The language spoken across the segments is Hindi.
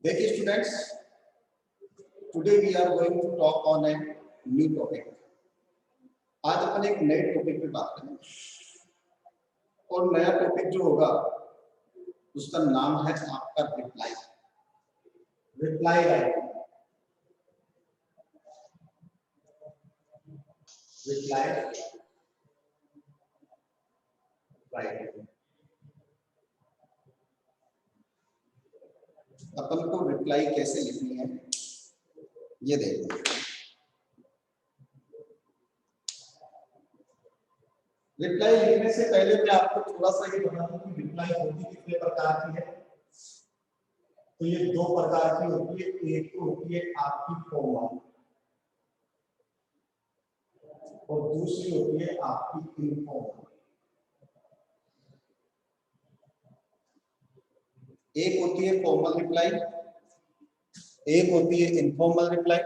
देखिए students, today we are going to talk on a new topic. आज अपन एक नए टॉपिक पे बात करेंगे और नया टॉपिक जो होगा उसका नाम है आपका reply. Reply writing. Reply writing. अपन को रिप्लाई कैसे लिखनी है ये देखते हैं। रिप्लाई लिखने से पहले मैं आपको थोड़ा सा ये बता दूं कि रिप्लाई होती कितने प्रकार की है। तो ये दो प्रकार की होती है। एक तो होती है आपकी फॉर्मल और दूसरी होती है आपकी इनफॉर्मल। एक होती है फॉर्मल रिप्लाई, एक होती है इनफॉर्मल रिप्लाई।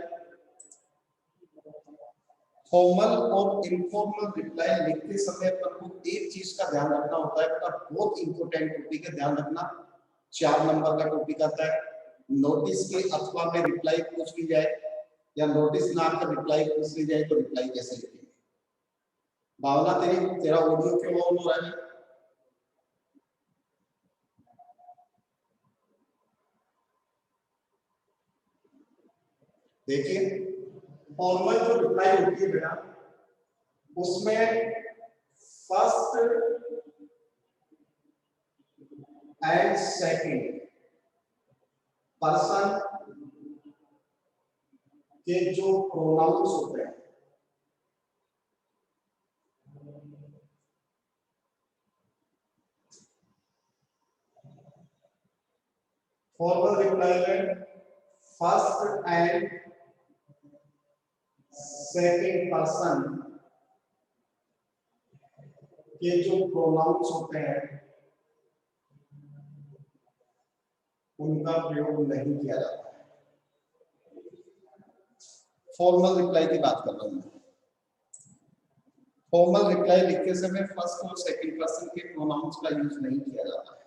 फॉर्मल और इनफॉर्मल रिप्लाई लिखते समय पर को एक चीज का ध्यान रखना होता है, पर बहुत इंपॉर्टेंट टॉपिक है, ध्यान रखना। 4 नंबर का टॉपिक आता है। नोटिस के अथवा में रिप्लाई पूछ ली जाए या नोटिस ना आकर रिप्लाई पूछ ली जाए तो रिप्लाई कैसे लिखेंगे। भावना तेरा ऑडियो क्यों ऑन हो रहा है? देखिए, फॉर्मल जो रिप्लाई होती है बेटा, उसमें फर्स्ट एंड सेकंड पर्सन के जो प्रोनाउंस होते हैं, फॉर्मल रिप्लाई में फर्स्ट एंड सेकंड पर्सन के जो प्रोनाउंस होते हैं उनका प्रयोग नहीं किया जाता है। फॉर्मल रिप्लाई की बात कर रहा हूं मैं। फॉर्मल रिप्लाई लिखते समय फर्स्ट और सेकंड पर्सन के प्रोनाउंस का यूज नहीं किया जाता है,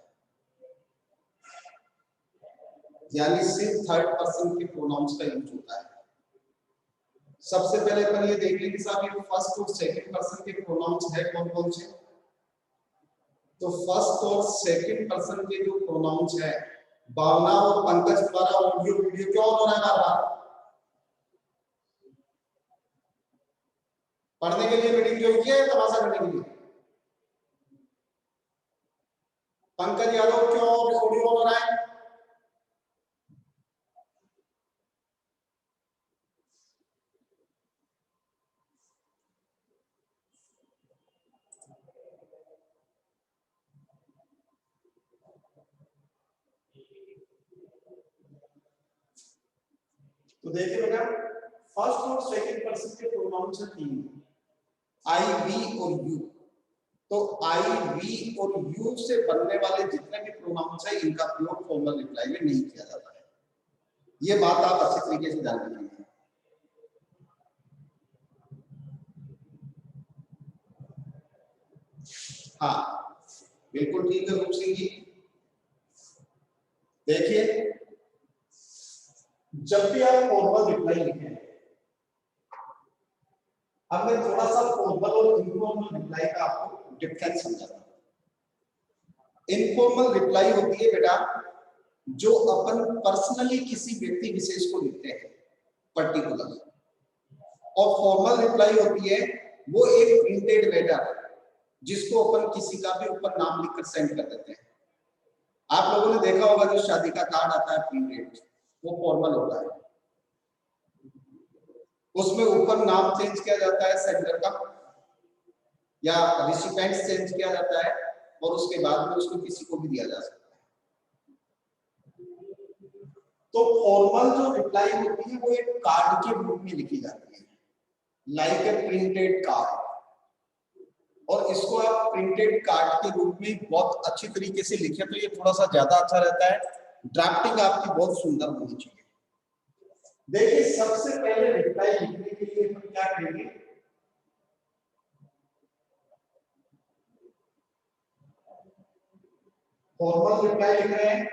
यानी सिर्फ थर्ड पर्सन के प्रोनाउंस का यूज होता है। सबसे पहले अपन ये देख लेंगे साहब, ये फर्स्ट और सेकंड पर्सन के प्रोनाउंस है कौन कौन से। तो फर्स्ट और सेकंड पर्सन के जो प्रोनाउंस है, भावना और पंकज द्वारा ऑडियो वीडियो क्यों हो रहा है? पढ़ने के लिए मीटिंग जो किया है, तमाशा करने के लिए। पंकज यादव क्यों ऑडियो हो रहा है? तो देखिए बेटा, फर्स्ट और सेकंड पर्सन के प्रोनाउंस है 3, आई, वी और यू। तो आई, वी और यू से बनने वाले जितने भी प्रोनाउंस है, इनका प्रयोग फॉर्मल रिप्लाई में नहीं किया जाता है। ये बात आप अच्छे तरीके से जान लीजिए। हाँ, बिल्कुल ठीक है रूप सिंह जी। देखिए, जब भी आप फॉर्मल रिप्लाई लिखें, अब मैं थोड़ा सा फॉर्मल और इनफॉर्मल रिप्लाई का आपको डिफरेंस समझाता हूं। इनफॉर्मल रिप्लाई होती है बेटा जो अपन पर्सनली किसी व्यक्ति विशेष को लिखते हैं पर्टिकुलर, और फॉर्मल रिप्लाई होती है वो एक प्रिंटेड लेटर जिसको अपन किसी का भी ऊपर नाम लिखकर सेंड कर देते हैं। आप लोगों ने देखा होगा जो शादी का कार्ड आता है प्रिंटेड, वो फॉर्मल होता है। उसमें ऊपर नाम चेंज किया जाता है सेंडर का या रिसिपेंट चेंज किया जाता है और उसके बाद में उसको किसी को भी दिया जा सकता है। तो फॉर्मल जो रिप्लाई होती है वो एक कार्ड के रूप में लिखी जाती है, लाइक ए प्रिंटेड कार्ड। और इसको आप प्रिंटेड कार्ड के रूप में बहुत अच्छी तरीके से लिखे तो ये थोड़ा सा ज्यादा अच्छा रहता है। ड्राफ्टिंग आपकी बहुत सुंदर होनी चाहिए। देखिए, सबसे पहले रिप्लाई लिखने के लिए हम क्या करेंगे, फॉर्मल रिप्लाई लिख रहे हैं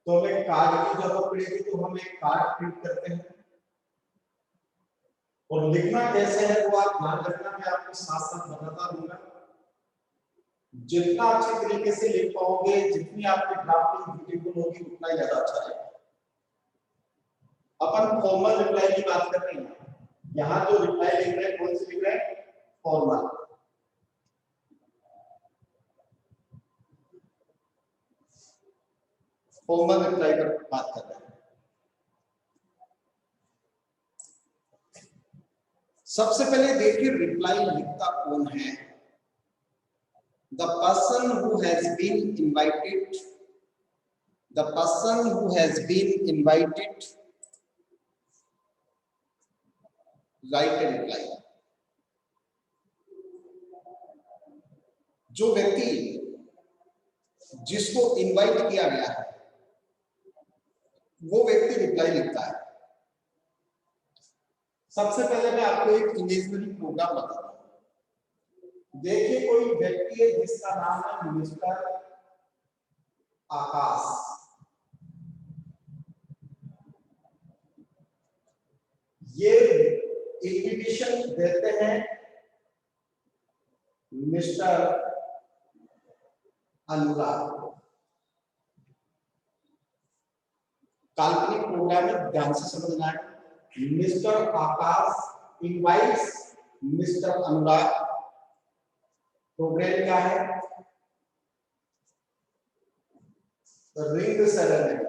तो हमें कार्ड की जरूरत पड़ेगी, तो हम एक कार्ड प्रिंट करते हैं। और लिखना कैसे है वो आप ध्यान रखना, मैं आपको साथ साथ बताता रहूंगा। जितना अच्छे तरीके से लिख पाओगे, जितनी आपकी ड्राफ्टिंग ब्यूटीफुल होगी, उतना ज्यादा अच्छा रहेगा। अपन फॉर्मल रिप्लाई की बात कर रहे हैं। यहाँ जो रिप्लाई लिख रहे हैं कौन से लिख रहे हैं? फॉर्मल। फॉर्मल रिप्लाई पर बात कर रहे हैं। सबसे पहले देखिए रिप्लाई लिखता कौन है। The person who has been invited, the person who has been invited, write a reply. जो व्यक्ति जिसको इनवाइट किया गया है वो व्यक्ति रिप्लाई लिखता है। सबसे पहले मैं आपको एक इमेजिनरी प्रोग्राम बताता हूं। देखिए कोई व्यक्ति है जिसका नाम है मिस्टर आकाश। ये इन्विटेशन देते हैं मिस्टर अनुराग। काल्पनिक प्रोग्राम में ध्यान से समझना है। मिस्टर आकाश इनवाइट्स मिस्टर अनुराग। प्रोग्राम क्या है? Ring ceremony.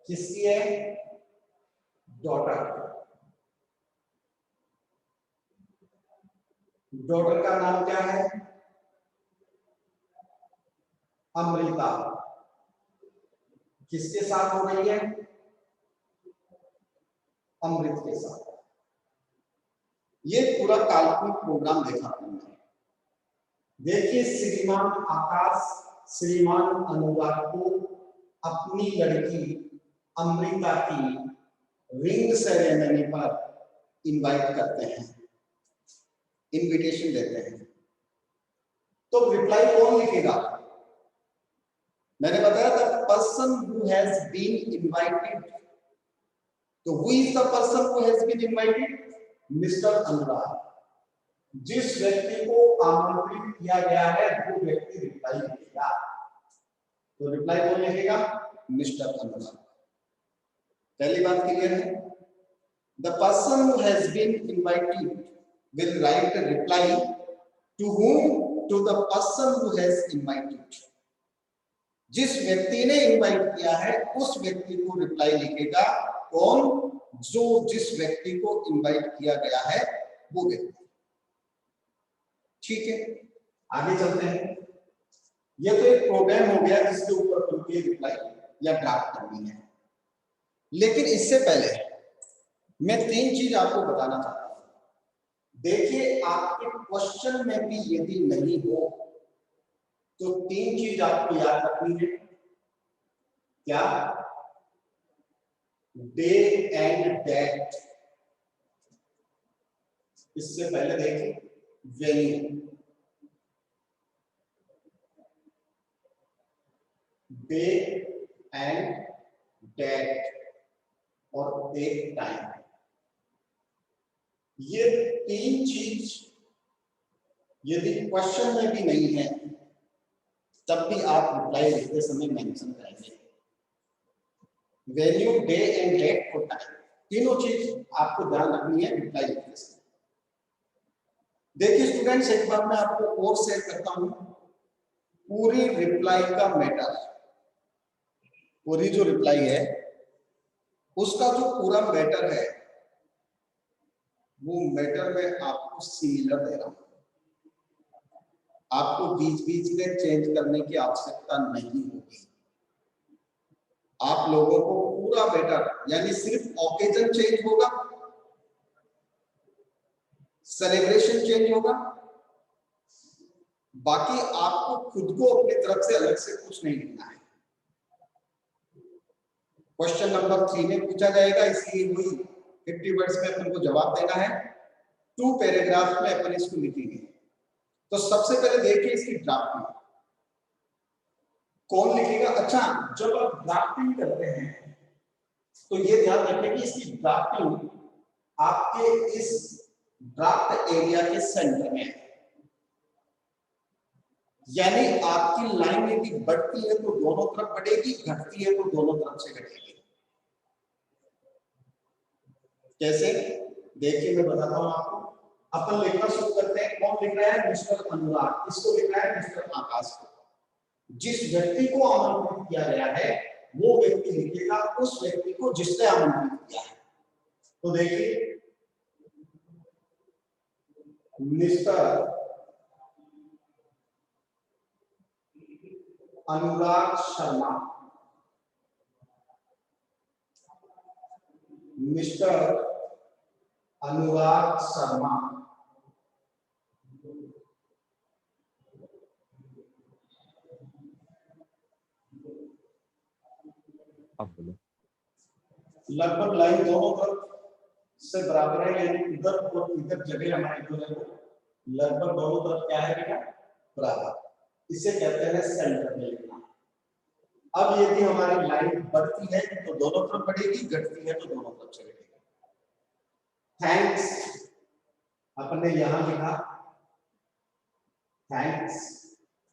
किसकी है? डॉटर। डॉटर का नाम क्या है? अमृता। किसके साथ हो रही है? अमृत के साथ। ये पूरा काल्पनिक प्रोग्राम देखा हमने। देखिए श्रीमान आकाश श्रीमान अनुराग को अपनी लड़की अमृता की रिंग सेरेमनी पर इनवाइट करते हैं, इनविटेशन देते हैं। तो रिप्लाई कौन लिखेगा? मैंने बताया था person who has been invited. तो who is the person who has been invited? Mr Anurag. जिस व्यक्ति को आमंत्रित किया गया है वो व्यक्ति रिप्लाई लिखेगा। तो रिप्लाई कौन लिखेगा? मिस्टर अनुराग। पहली बात क्लियर है। The person who has been invited will write a reply to whom? To the person who has invited. जिस व्यक्ति ने इनवाइट किया है उस व्यक्ति को रिप्लाई लिखेगा। कौन? जो जिस व्यक्ति को इनवाइट किया गया है वो व्यक्ति। ठीक है, आगे चलते हैं। यह तो एक प्रोग्राम हो गया जिसके ऊपर तुमको रिप्लाई या ड्राफ्ट करनी है। लेकिन इससे पहले मैं तीन चीज आपको बताना चाहता हूं। देखिए आपके क्वेश्चन में भी यदि नहीं हो तो तीन चीज आपको याद रखनी है। क्या? Day and date. इससे पहले देखिए वेन्यू। डे एंड डेट और एक टाइम। ये तीन चीज यदि क्वेश्चन में भी नहीं है तब भी आप रिप्लाई लिखते समय मेंशन करेंगे। वैल्यू, डे एंड डेट और टाइम, तीनों चीज आपको ध्यान रखनी है रिप्लाई लिखते समय। देखिए स्टूडेंट्स, एक बार मैं आपको और शेयर करता हूं पूरी रिप्लाई का मैटर। पूरी जो रिप्लाई है उसका जो पूरा मैटर है वो मैटर में आपको सिमिलर दे रहा हूं। आपको बीच बीच में चेंज करने की आवश्यकता नहीं होगी। आप लोगों को पूरा मैटर यानी सिर्फ ओकेजन चेंज होगा, सेलिब्रेशन चेंज होगा, बाकी आपको खुद को अपनी तरफ से अलग से कुछ नहीं लिखना है। क्वेश्चन नंबर 3 में पूछा जाएगा, इसलिए वही 50 वर्ड्स में अपन को जवाब देना है। 2 पैराग्राफ में अपन इसको लिखेंगे। तो सबसे पहले देखिए इसकी ड्राफ्टिंग कौन लिखेगा। अच्छा, जब आप ड्राफ्टिंग करते हैं तो ये ध्यान रखें कि इसकी ड्राफ्टिंग आपके इस ड्राफ्ट एरिया के सेंटर में है, यानी आपकी लाइन यदि बढ़ती है तो दोनों तरफ बढ़ेगी, घटती है तो दोनों तरफ से घटेगी। कैसे, देखिए मैं बताता हूं आपको। अपन लिखना शुरू करते हैं। कौन लिख रहा है? मिस्टर अनुराग। किसको लिख रहा है? मिस्टर आकाश को। जिस व्यक्ति को आमंत्रित किया गया है वो व्यक्ति लिखेगा उस व्यक्ति को जिसने आमंत्रित किया है। तो देखिए, मिस्टर अनुराग शर्मा, मिस्टर अनुराग शर्मा लगभग लाइन दोनों तरफ से बराबर है, यानी इधर और इधर जगह हमारी जो है लगभग दोनों तरफ क्या है बेटा? बराबर। इसे कहते हैं सेंटर में लिखना। अब यदि हमारी लाइन बढ़ती है तो दोनों तरफ बढ़ेगी, घटती है तो दोनों तरफ से घटेगी। थैंक्स अपन ने यहां लिखा थैंक्स।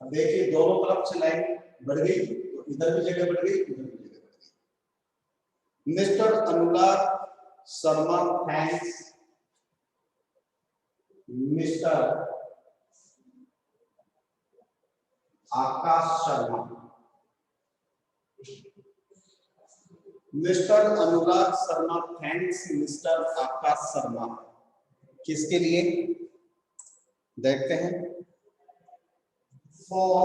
अब देखिए दोनों तरफ से लाइन बढ़ गई तो इधर भी जगह बढ़ गई, उधर भी जगह बढ़ गई। Mister Anurag Sharma thanks mister Akash Sharma. Mister Anurag Sharma thanks mister Akash Sharma. किसके लिए? देखते हैं। For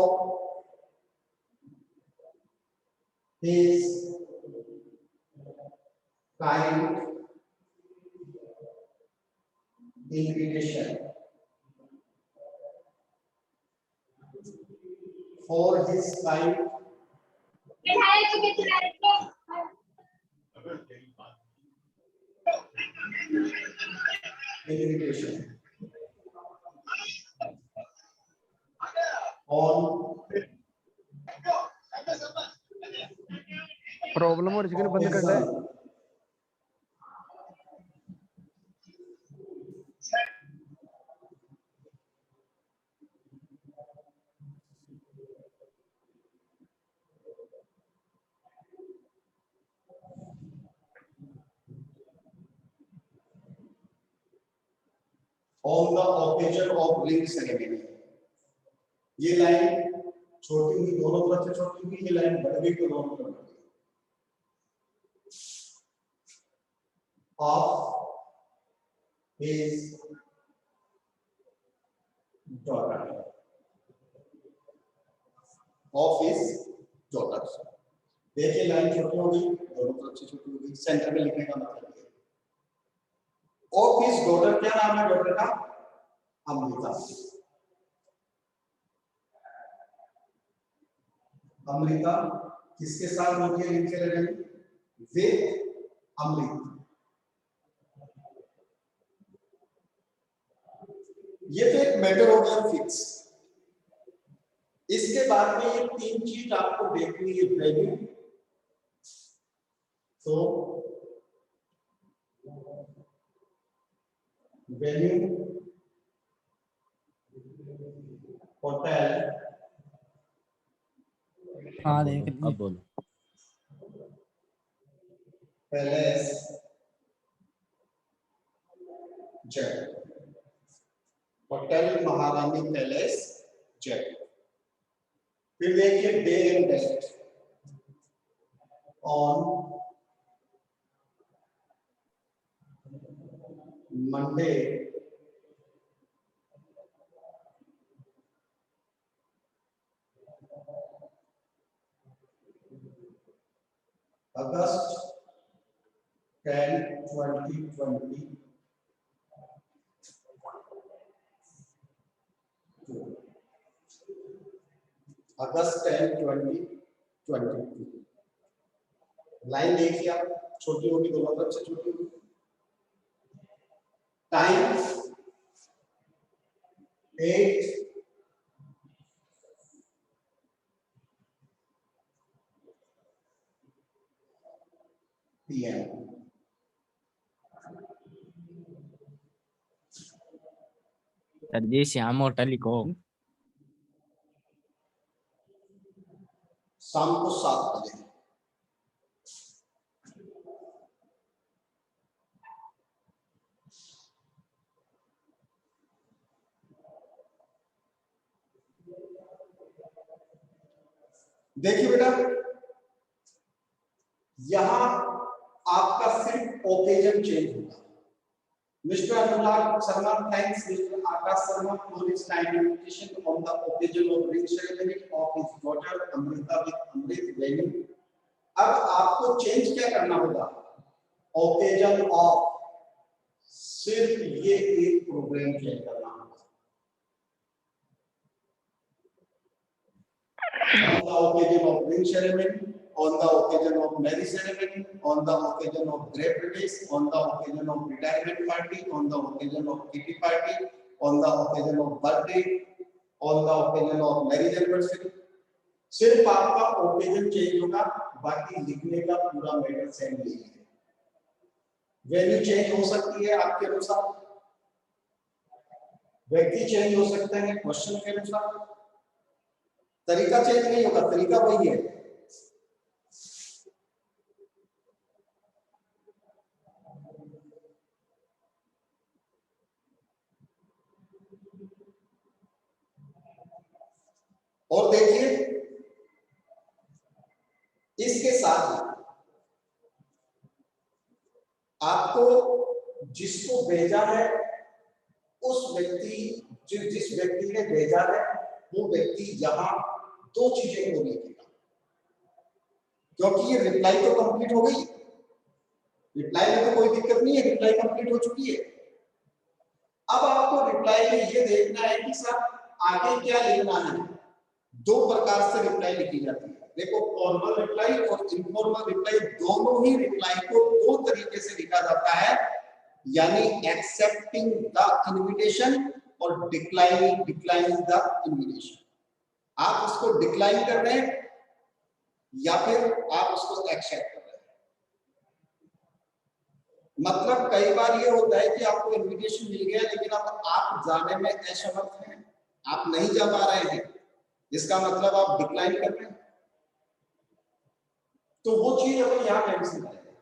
his kind invitation, for his kind invitation on problem हो रही है, बंद कर दे। on the occasion of ring ceremony। ये लाइन छोटी हुई, दोनों तरफ से छोटी हुई, ये लाइन बढ़ गई तो दोनों तरफ बढ़ गई। of his daughter, of his daughter। देखिए लाइन छोटी हो गई, दोनों तरफ से छोटी हो गई। सेंटर में लिखने का मतलब है ऑफ हिज डॉटर। क्या नाम है डॉटर का? अमृता। अमृता किसके साथ होती है लिंक से लगेगी? विद अमृत। ये तो एक मैटर हो गया फिक्स। इसके बाद में ये तीन चीज आपको देखनी है। वैल्यू, तो वैल्यू, होटल, हाँ देख अब बोलो। पैलेस, जय। होटल महारानी पैलेस जय। फिर देखिए day and date on Monday August 10, 2020। August 10, 2022। Line देखिए आप, छोटी होगी दोनों तरफ से छोटी होगी। Time 8 sir ji Shyam hotel लिखो। शाम को 7 बजे। देखिए बेटा, यहां आपका सिर्फ ओकेजन चेंज होगा। Mr. Anurag Sharma thanks Mr. Akash Sharma for his kind invitation on the occasion of ring ceremony of his daughter Amrita with Amrit Venu. अब आपको चेंज क्या करना होगा? ओकेजन ऑफ, सिर्फ ये एक प्रोग्राम चेंज करना होगा। On the occasion of ring ceremony, on the occasion of marriage ceremony, on the occasion of grape release, on the occasion of retirement party, on the occasion of kitty party, on the occasion of birthday, on the occasion of marriage anniversary, सिर्फ आपका ओकेजन चेंज होगा, बाकी लिखने का पूरा मैटर सेम ही है। वैल्यू चेंज हो सकती है आपके अनुसार, व्यक्ति चेंज हो सकता है क्वेश्चन के अनुसार, तरीका चेंज नहीं होगा, तरीका वही है। और देखिए इसके साथ आपको जिसको भेजा है उस व्यक्ति, जिस व्यक्ति ने भेजा है वो व्यक्ति यहां 2 चीजें को लिखेगा, क्योंकि ये रिप्लाई तो कंप्लीट हो गई, रिप्लाई में तो कोई दिक्कत नहीं है, रिप्लाई कंप्लीट हो चुकी है। अब आपको रिप्लाई में ये देखना है कि सर आगे क्या लिखना है। 2 प्रकार से रिप्लाई लिखी जाती है, देखो फॉर्मल रिप्लाई और इनफॉर्मल रिप्लाई, दोनों ही रिप्लाई को 2 तरीके से लिखा जाता है, यानी एक्सेप्टिंग द इनविटेशन और डिक्लाइनिंग द इनविटेशन। आप उसको डिक्लाइन कर रहे हैं या फिर आप उसको एक्सेप्ट कर रहे हैं। मतलब कई बार ये होता है कि आपको इनविटेशन मिल गया लेकिन अब आप जाने में असमर्थ हैं, आप नहीं जा पा रहे हैं, इसका मतलब आप डिक्लाइन कर रहे हैं, तो वो चीज हमें यहां मेंशन करें।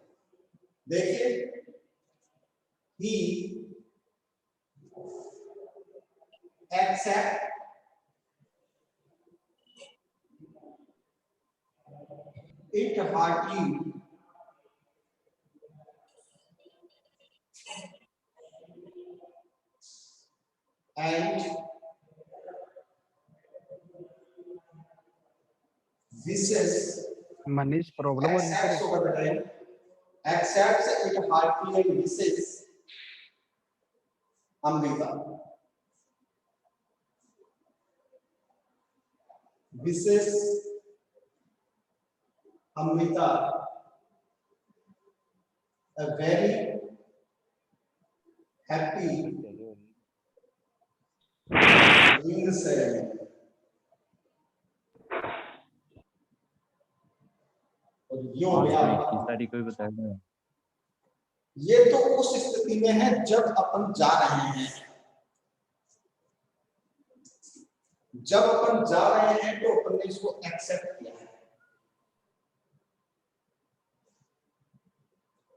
देखिए he accept it heartily and wishes, Manish problem हो रही है। accepts it heartily and wishes Amrita, wishes Amrita a very happy ring ceremony। और यो तारीख को बताया, ये तो उस स्थिति में है जब अपन जा रहे हैं, जब अपन जा रहे हैं तो अपन ने इसको एक्सेप्ट किया है,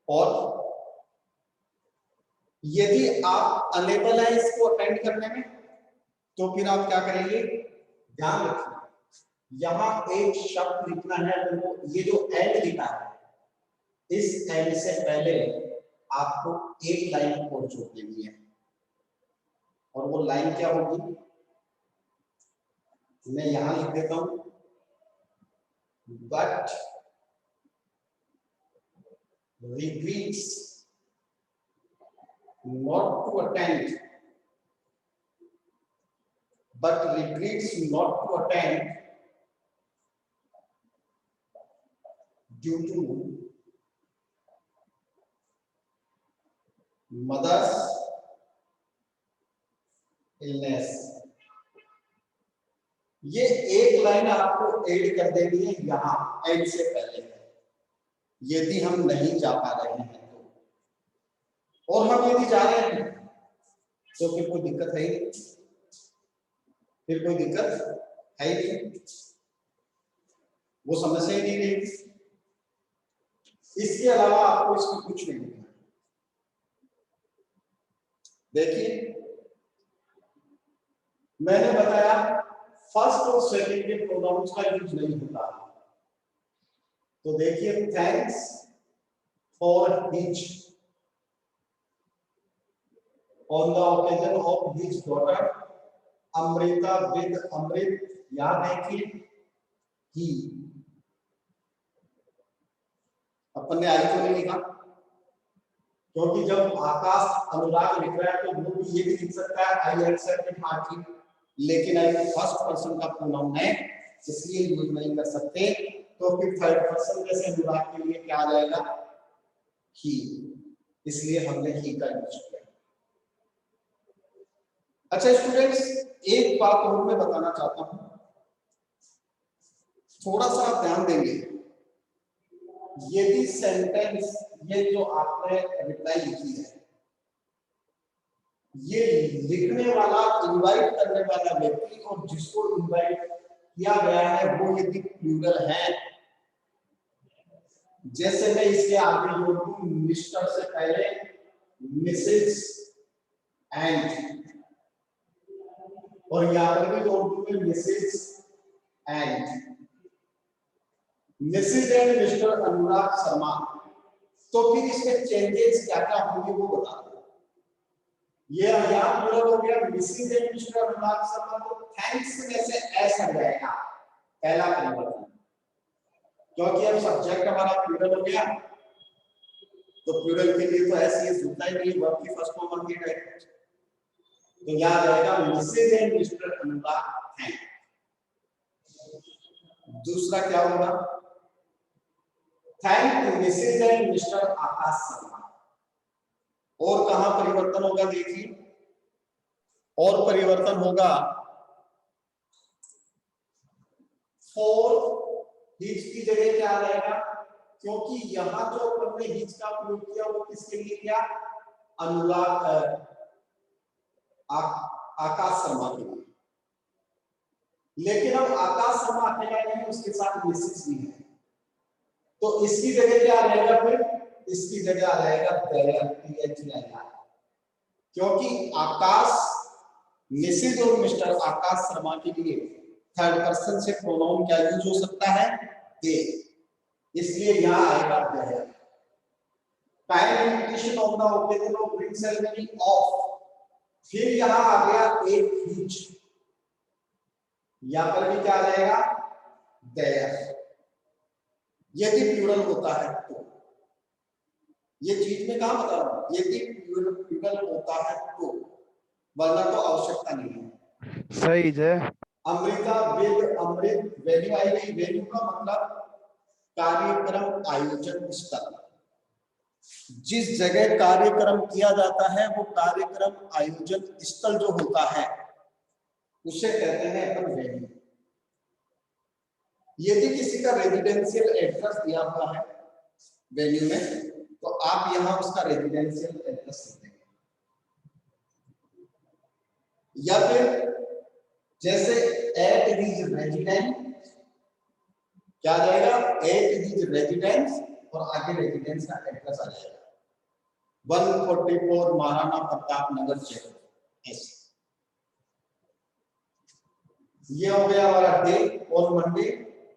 और यदि आप अनेबल है इसको अटेंड करने में तो फिर आप क्या करेंगे, ध्यान रखिए यहां एक शब्द लिखना है, तो ये जो एंड लिखा है इस एंड से पहले आपको एक लाइन और जोड़ देनी है, और वो लाइन क्या होगी, मैं यहां लिख देता हूं, but regrets not to attend, but regrets not to attend due to mother's illness। ये एक लाइन आपको ऐड कर देनी है यहां एंड से पहले, यदि हम नहीं जा पा रहे हैं तो, और हम यदि जा रहे हैं तो फिर कोई दिक्कत है ही नहीं, फिर कोई दिक्कत है ही नहीं, वो समस्या ही नहीं रहेगी। इसके अलावा आपको इसमें कुछ नहीं लिखना। देखिए मैंने बताया फर्स्ट और सेकंड के प्रोनाउंस का यूज नहीं होता। तो देखिए thanks for his on the occasion of his daughter Amrita with Amrit, यहां देखिए ही, अपन ने आई तो नहीं लिखा, क्योंकि जब आकाश अनुराग लिख रहा है तो वो भी ये भी लिख सकता है आई एक्सेप्ट पार्टी, लेकिन आई फर्स्ट पर्सन का प्रोनाउन है इसलिए यूज नहीं कर सकते। तो फिर थर्ड पर्सन जैसे अनुराग के लिए क्या आ जाएगा, ही, इसलिए हमने ही का यूज किया। अच्छा स्टूडेंट्स, एक बात और मैं बताना चाहता हूं, थोड़ा सा आप ध्यान देंगे। यदि सेंटेंस, ये जो आपने रिप्लाई लिखी है, ये लिखने वाला, इनवाइट करने वाला व्यक्ति और जिसको इनवाइट किया गया है वो यदि प्लूरल है, जैसे मैं इसके आगे जोड़ दूं मिस्टर से पहले मिसेस एंड, और यहां पर भी जोड़ दूंगा Mrs and, Mrs and Mr Anurag Sharma, तो फिर इसमें चेंजेस क्या क्या होंगे वो बता दो। ये यहाँ प्लूरल हो गया Mrs and Mr Anurag Sharma, तो थैंक्स में से एस हट जाएगा, पहला परिवर्तन, क्योंकि अब सब्जेक्ट हमारा प्लूरल हो गया, तो प्लूरल के लिए तो ऐसे ही होता ही नहीं, वर्ब की फर्स्ट फॉर्म आती है, तो याद रहेगा Mrs and Mr Anurag thank. दूसरा क्या होगा, thank Mrs and mister Akash Sharma, और कहां परिवर्तन होगा देखिए, और परिवर्तन होगा फॉर हिज की जगह क्या आ जाएगा, क्योंकि यहां जो अपन ने हिज का प्रयोग किया वो किसके लिए किया, अनुराग आकाश शर्मा के लिए, लेकिन अब आकाश शर्मा अकेला नहीं, उसके साथ मिसेस भी है, तो इसकी जगह क्या आ जाएगा, फिर इसकी जगह आ जाएगा देयर, क्योंकि आकाश, मिसेस और मिस्टर आकाश शर्मा के लिए थर्ड पर्सन से प्रोनाउन क्या यूज हो सकता है, दे, इसलिए यहां आएगा there. Kind invitation of the occasion of ring ceremony of, फिर यहां आ गया एक हिज, यहां पर भी क्या आ जाएगा, देयर। यदि प्लूरल होता है तो, ये चीज में कहां बता रहा हूं, यदि प्लूरल होता है तो, वरना तो आवश्यकता नहीं है। सही है। अमृता विद अमृत, वैल्यू आई गई, वैल्यू का मतलब कार्यक्रम आयोजन स्थल, जिस जगह कार्यक्रम किया जाता है वो कार्यक्रम आयोजन स्थल जो होता है उसे कहते हैं अपन वेन्यू। यदि किसी का रेजिडेंशियल एड्रेस दिया हुआ है वेन्यू में, तो आप यहां उसका रेजिडेंशियल एड्रेस लिख देंगे, या फिर जैसे एट हिज रेजिडेंस, क्या आ जाएगा, एट हिज रेजिडेंस, और आगे रेजिडेंस का एड्रेस आ जाएगा 144 महाराणा प्रताप नगर जयपुर, ऐसे। ये हो गया हमारा डे और मंडे,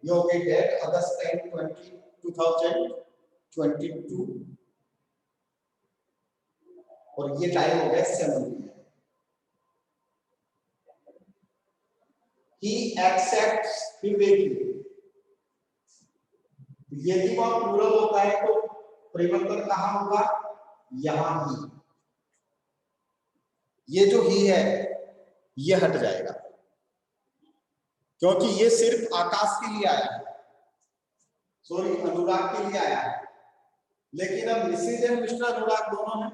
ये हो गई डेट अगस्त 10, 2022, और ये टाइम हो गया 7 PM। He accepts, फिर देखिए यदि वह प्लूरल होता है तो परिवर्तन कहां होगा, यहां ही, ये जो ही है ये हट जाएगा, क्योंकि ये सिर्फ आकाश के लिए आया है, सॉरी अनुराग के लिए आया है, लेकिन अब मिसेज एंड मिस्टर अनुराग दोनों हैं,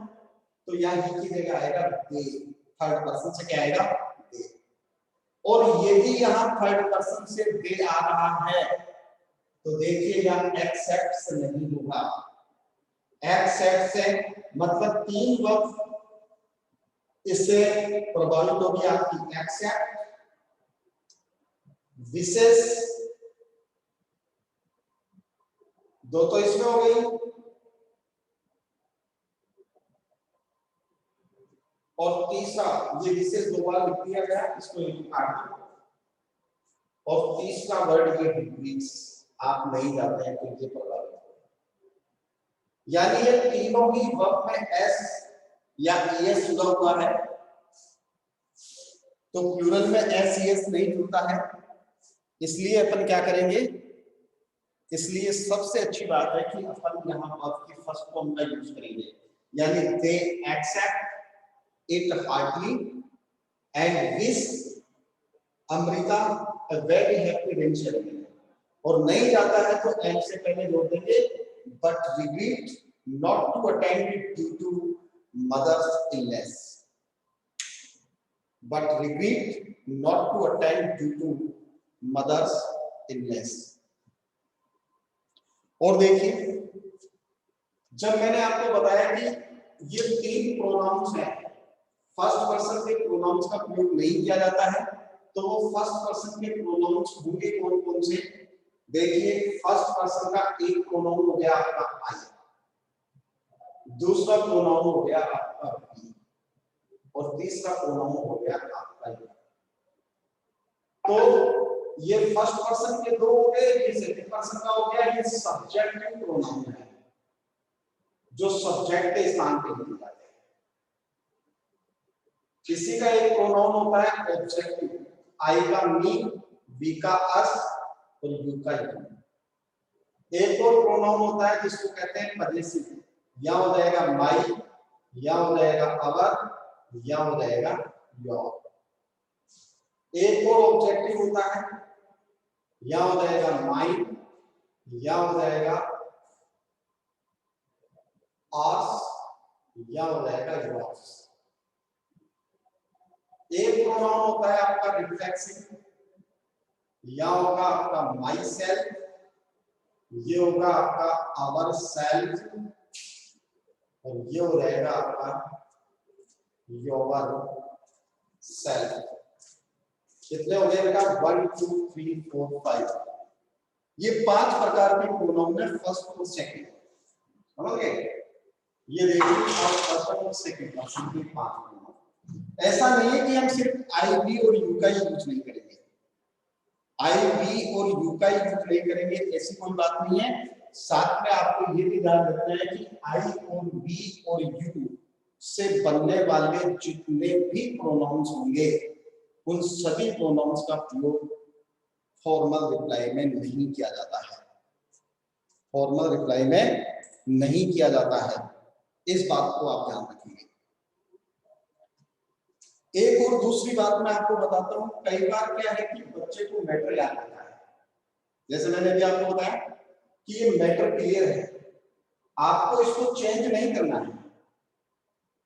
तो यहां ही की जगह आएगा दे, थर्ड पर्सन से क्या आएगा, दे। और यदि यहां थर्ड पर्सन से दे आ रहा है तो देखिए यहां एक्सेप्ट से नहीं होगा, एक्सेप्ट से मतलब तीन वर्ब इससे प्रभावित होगी आपकी एक्सेप्ट, विशेष, दो तो इसमें हो गई, और तीसरा ये विशेष दो बार लिख दिया गया, इसको काट दो, और तीसरा वर्ड ये डिक्रीज, आप नहीं जाते हैं तो ये प्रभावित होगा। यानी ये तीनों ही वर्ब में एस या ईएस जुड़ा हुआ है, तो प्लूरल में एस ईएस नहीं जुड़ता है, इसलिए अपन क्या करेंगे, इसलिए सबसे अच्छी बात है कि अपन यहाँ वर्ब की फर्स्ट फॉर्म का यूज करेंगे, यानी they accept it heartly and wish Amrita a very happy wedding ceremony, और नहीं जाता है तो एंड से पहले जोड़ देंगे but regret not to attend it due to mother's illness, but regret not to attend due to mother's illness। और देखिए, जब मैंने आपको बताया कि ये तीन प्रोनाउंस हैं, फर्स्ट पर्सन के प्रोनाउंस का प्रयोग नहीं किया जाता है, तो वो फर्स्ट पर्सन के प्रोनाउंस होंगे कौन कौन से? देखिए, फर्स्ट पर्सन का एक प्रोनाउन हो गया आपका आई, दूसरा प्रोनाउन हो गया आपका बी, और तीसरा प्रोनाउन हो गया आपका यू। तो ये फर्स्ट पर्सन के दो हो गए, ये सेकंड पर्सन का हो गया, ये सब्जेक्टिव प्रोनाउन है जो सब्जेक्ट के स्थान पे लिए जाते हैं। किसी का एक प्रोनाउन होता है ऑब्जेक्टिव, आई का मी, बी का अस और यू का यू। एक और प्रोनाउन होता है जिसको कहते हैं पजेसिव, या हो जाएगा माई, या हो जाएगा अवर, या हो जाएगा योर। एक और ऑब्जेक्टिव होता है, या हो जाएगा माइन, या हो जाएगा आर्स, या हो जाएगा योर्स। एक प्रोनाउन होता है आपका रिफ्लेक्सिव, या होगा आपका माई सेल्फ, ये होगा आपका आवर सेल्फ, और ये हो जाएगा आपका योर सेल्फ। कितने हो गए बेटा? 1 2 3 4 5। ये 5 प्रकार के प्रोनाउन है, फर्स्ट और सेकंड, समझ गए? ये देखिए आप फर्स्ट और सेकंड पर्सन के 5 प्रोनाउन। ऐसा नहीं है कि हम सिर्फ आई बी और यू का ही यूज नहीं करेंगे, आई बी और यू का ही यूज नहीं करेंगे, ऐसी कोई बात नहीं है। साथ में आपको ये भी ध्यान रखना है कि आई और बी और यू से बनने वाले जितने भी प्रोनाउंस होंगे, उन सभी प्रोनाउंस का प्रयोग फॉर्मल रिप्लाई में नहीं किया जाता है, फॉर्मल रिप्लाई में नहीं किया जाता है, इस बात को आप ध्यान रखेंगे। एक और दूसरी बात मैं आपको बताता हूं, कई बार क्या है कि बच्चे को मैटर याद रहता है, जैसे मैंने भी आपको बताया कि ये मैटर क्लियर है, आपको इसको चेंज नहीं करना है,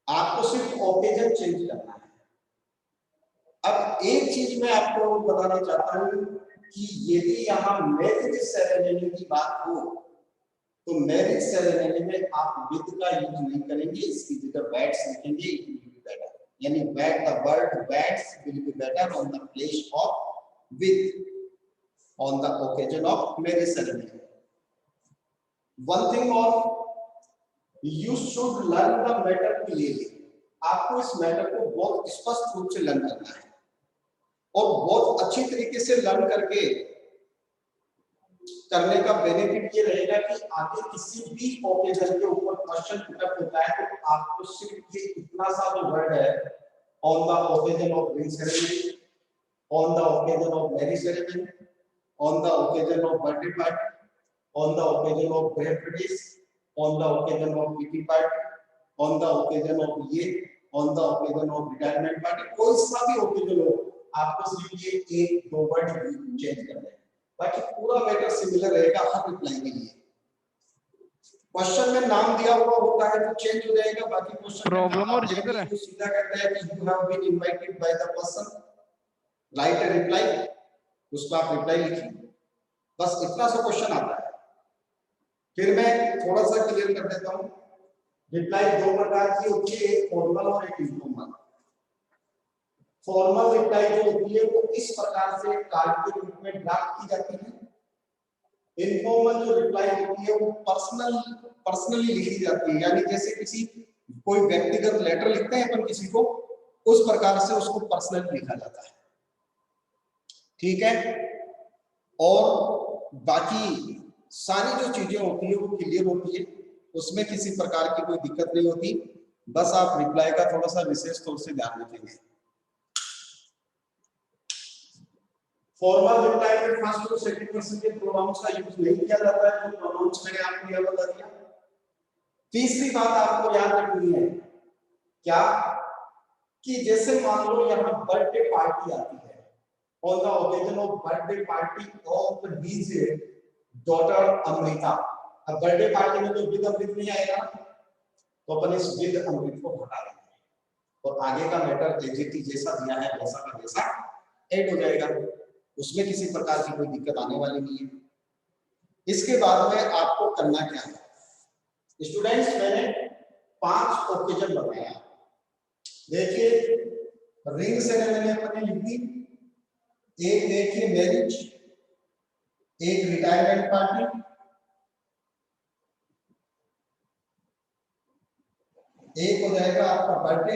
आपको सिर्फ ओकेजन चेंज करना है। अब एक चीज मैं आपको बताना चाहता हूं कि यदि यहाँ मैरिज सेरेमनी की बात हो तो मैरिज सेरेमनी में आप विद का यूज नहीं करेंगे, इसकी जगह वेड्स लिखेंगे, इट विल बी बेटर। यानी wed, the word weds will be better on the place of with on the occasion of marriage ceremony. One thing और, you should learn the matter clearly। आपको इस मैटर को बहुत स्पष्ट रूप से लर्न करना है, और बहुत अच्छी तरीके से लर्न करके करने का बेनिफिट ये रहेगा कि आगे किसी भी ओकेजन के ऊपर क्वेश्चन पुटअप होता है तो आपको सिर्फ ये इतना सा जो वर्ड है, on the occasion of ring ceremony, on the occasion of marriage ceremony, on the occasion of birthday party, on the occasion of breath on the occasion of kitty party, on the occasion of ये, on the occasion of retirement party, कोई सा भी occasion हो, आपको सिर्फ ये एक दो वर्ड चेंज करना है, बाकी पूरा मैटर सिमिलर रहेगा हर रिप्लाई के लिए। क्वेश्चन में नाम दिया हुआ होता है तो चेंज हो जाएगा, बाकी क्वेश्चन प्रॉब्लम और जिक्र है, सीधा कहता है कि you have been invited by the person, write a reply, उसको आप रिप्लाई लिखिए, बस इतना सा क्वेश्चन आता है। फिर मैं थोड़ा सा क्लियर कर देता हूं, रिप्लाई दो प्रकार की होती है, एक फॉर्मल और एक इनफॉर्मल। फॉर्मल रिप्लाई जो होती है वो इस प्रकार से कार्ड के रूप में ड्राफ्ट की जाती है। इनफॉर्मल जो रिप्लाई होती है वो पर्सनली लिखी जाती है, यानी जैसे किसी कोई व्यक्तिगत लेटर लिखते हैं अपन किसी को, उस प्रकार से उसको पर्सनली लिखा जाता है। ठीक है, और बाकी सारी जो चीजें होती है वो क्लियर होती है, उसमें किसी प्रकार की कोई दिक्कत नहीं होती। बस आप रिप्लाई का थोड़ा सा विशेष तौर से ध्यान रखेंगे। फॉर्मल रिप्लाई में फर्स्ट और सेकंड पर्सन के प्रोनाउंस का यूज नहीं किया जाता है, जो प्रोनाउंस मैंने आपको यह बता दिया। तीसरी बात आपको याद रखनी है क्या, कि जैसे मान लो यहाँ बर्थडे पार्टी आती है, on the occasion of birthday party of his daughter Amrita. अब बर्थडे पार्टी में तो विद अमृत नहीं आएगा, तो अपन इस विद अमृत को हटा देंगे और आगे का मैटर एजेटी जैसा दिया है वैसा का वैसा ऐड हो जाएगा, उसमें किसी प्रकार की कोई दिक्कत आने वाली नहीं है। इसके बाद में आपको करना क्या है स्टूडेंट्स, मैंने 5 ओकेजन बताया। देखिए रिंग सेरेमनी अपने लिख दी, एक देखिए मैरिज, एक रिटायरमेंट पार्टी, एक हो जाएगा आपका बर्थडे,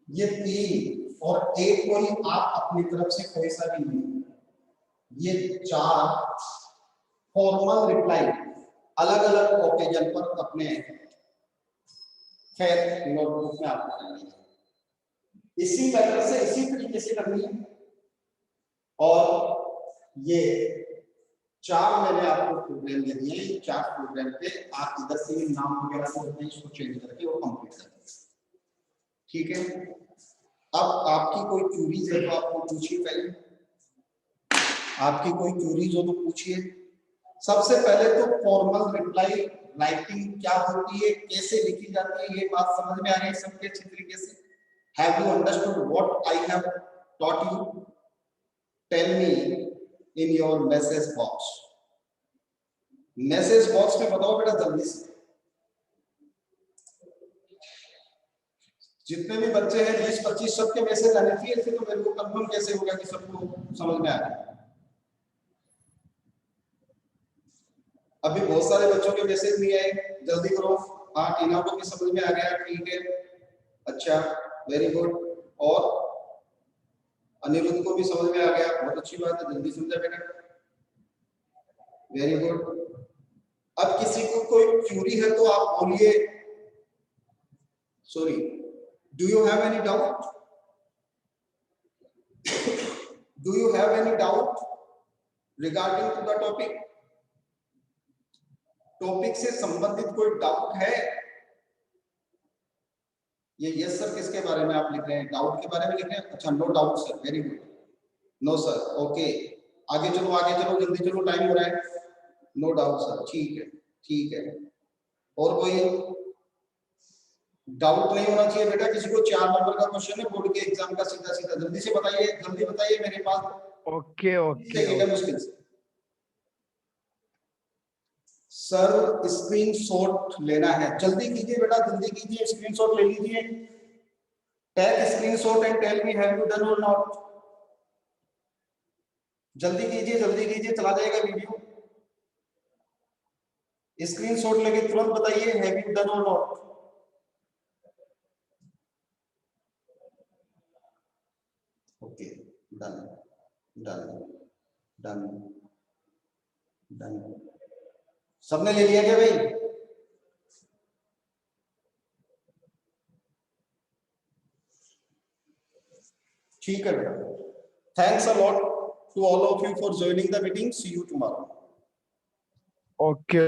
ये 3, और एक कोई आप अपनी तरफ से कोई सा भी नहीं, ये 4 फॉर्मल रिप्लाई अलग अलग ओकेजन पर अपने फेयर नोटबुक में आपको करनी है। इसी तरह से इसी तरीके से करनी है। और ये 4 मैंने आपको प्रोग्राम दे दिए हैं, 4 प्रोग्राम पे आप इधर से नाम वगैरह जो होते हैं इसको चेंज करके वो कंप्लीट कर देंगे। ठीक है, अब आपकी कोई क्यूरीज है तो आपको पूछिए, पहले आपकी कोई क्यूरीज हो तो पूछिए। सबसे पहले तो फॉर्मल रिप्लाई राइटिंग क्या होती है, कैसे लिखी जाती है, ये बात समझ में आ रही है सबके अच्छी तरीके से? Have you understood what I have taught you? Tell me in your message box. Message box में बताओ बेटा जल्दी से, जितने भी बच्चे हैं 20-25 सबके मैसेज आने चाहिए, ऐसे तो मेरे को कंफर्म कैसे होगा कि सबको समझ में आ रहा है? अभी बहुत सारे बच्चों के मैसेज नहीं आए, जल्दी करो। हाँ, टीना को भी समझ में आ गया, ठीक है, अच्छा, वेरी गुड। और अनिरुद्ध को भी समझ में आ गया, बहुत अच्छी बात है, जल्दी समझा बेटा, वेरी गुड। अब किसी को कोई क्यूरी है तो आप बोलिए। Sorry, do you have any doubt? Do you have any doubt regarding to the topic? Topic से संबंधित कोई डाउट है? ये यस सर किसके बारे में आप लिख रहे हैं? डाउट के बारे में लिख रहे हैं? अच्छा, no doubt sir, very good. No sir, okay, आगे चलो आगे चलो, जल्दी चलो, टाइम हो रहा है। नो डाउट सर, ठीक है ठीक है। और कोई डाउट नहीं होना चाहिए बेटा। किसी को 4 नंबर का क्वेश्चन है बोर्ड के एग्जाम का, सीधा सीधा जल्दी से बताइए, जल्दी बताइए, मेरे पास ओके ओके मुश्किल से। सर स्क्रीनशॉट लेना है, जल्दी कीजिए बेटा, जल्दी कीजिए, स्क्रीनशॉट ले लीजिए। Take screenshot and tell me have you done or not. जल्दी कीजिए, चला जाएगा वीडियो। स्क्रीनशॉट लेके तुरंत बताइए have you done or not. Okay, done done done done. सबने ले लिया क्या भाई? ठीक है बेटा, thanks a lot to all of you for joining the meeting, see you tomorrow. Okay.